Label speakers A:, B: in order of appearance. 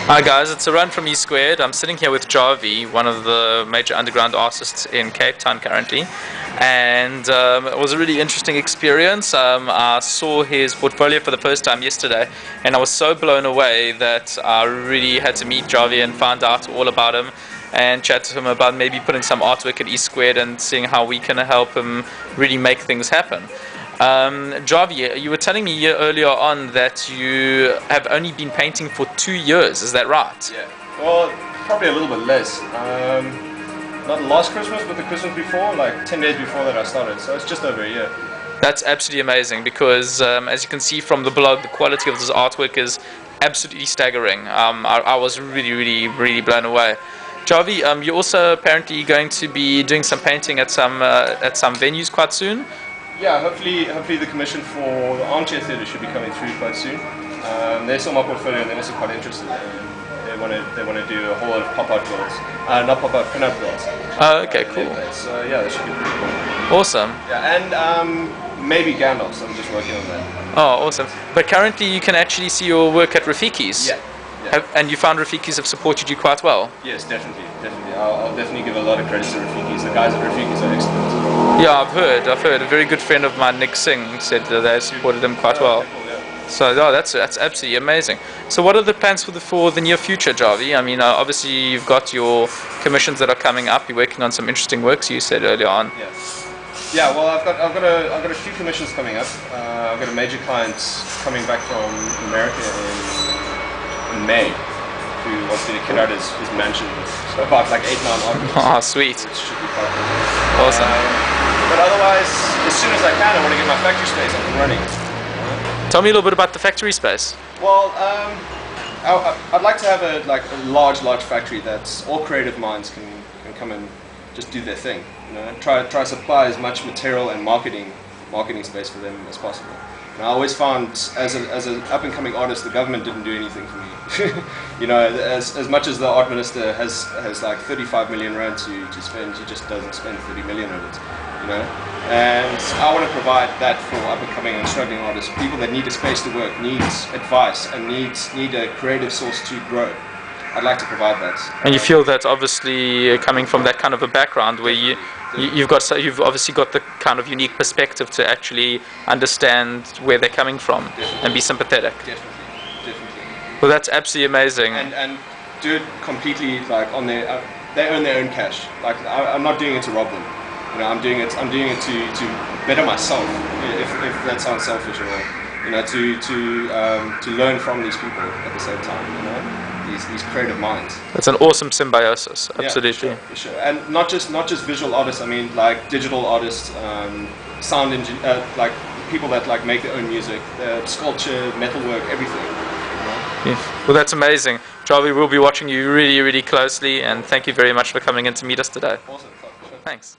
A: Hi guys, it's a run from eSquared. I'm sitting here with Jarvi, one of the major underground artists in Cape Town currently, and it was a really interesting experience. I saw his portfolio for the first time yesterday, and I was so blown away that I really had to meet Jarvi and find out all about him and chat to him about maybe putting some artwork at eSquared and seeing how we can help him really make things happen. Jarvi, you were telling me earlier on that you have only been painting for 2 years, is that right?
B: Yeah, well, probably a little bit less. Not last Christmas, but the Christmas before, like 10 days before that I started, so it's just over a year.
A: That's absolutely amazing because, as you can see from the blog, the quality of this artwork is absolutely staggering. I was really blown away. Jarvi, you're also apparently going to be doing some painting at some venues quite soon.
B: Yeah, hopefully the commission for the Armchair Theatre should be coming through quite soon. They saw my portfolio and they're also quite interested. They want to do a whole lot of pop-art builds, not pop-art, pin-up builds.
A: Oh, okay, cool.
B: So yeah, that should be pretty cool.
A: Awesome.
B: Yeah, and maybe Gandalf's. I'm just working on that.
A: Oh, awesome. But currently you can actually see your work at Rafiki's.
B: Yeah.
A: And you found Rafiki's have supported you quite well?
B: Yes, definitely. I'll definitely give a lot of credit to Rafiki's. The guys at Rafiki's are excellent.
A: Yeah, I've heard. A very good friend of mine, Nick Singh, said that they supported him quite well.
B: Cool, yeah.
A: So that's absolutely amazing. So what are the plans for the near future, Jarvi? I mean, obviously you've got your commissions that are coming up. You're working on some interesting works, you said earlier on.
B: Yeah. Well, I've got a few commissions coming up. I've got a major client coming back from America in May, who wants me to kit out his mansion. So about like 8-9 articles.
A: Oh, sweet.
B: Which should be quite cool.
A: Awesome.
B: But otherwise, as soon as I can, I want to get my factory space up and running.
A: Tell me a little bit about the factory space.
B: Well, I'd like to have a large factory that all creative minds can come and just do their thing. You know, try to supply as much material and marketing space for them as possible. And I always found, as an up-and-coming artist, the government didn't do anything for me. You know, as much as the art minister has like 35 million rand to spend, he just doesn't spend 30 million of it. You know, and I want to provide that for up-and-coming and struggling artists, people that need a space to work, need advice, and need a creative source to grow. I'd like to provide that.
A: And you feel that obviously coming from that kind of a background where you've obviously got the kind of unique perspective to actually understand where they're coming from.
B: Definitely.
A: And be sympathetic.
B: Definitely.
A: Well, that's absolutely amazing.
B: And do it completely like on their. They earn their own cash. Like I'm not doing it to rob them. You know, I'm doing it to better myself. If that sounds selfish at all. You know, to learn from these people at the same time. You know. These creative minds.
A: It's an awesome symbiosis, absolutely.
B: Yeah, for sure. And not just visual artists. I mean, like digital artists, sound engineer, like people that like make their own music, sculpture, metalwork, everything. You know?
A: Yeah. Well, that's amazing, Jarvi. We'll be watching you really closely, and thank you very much for coming in to meet us today.
B: Awesome. Sure.
A: Thanks.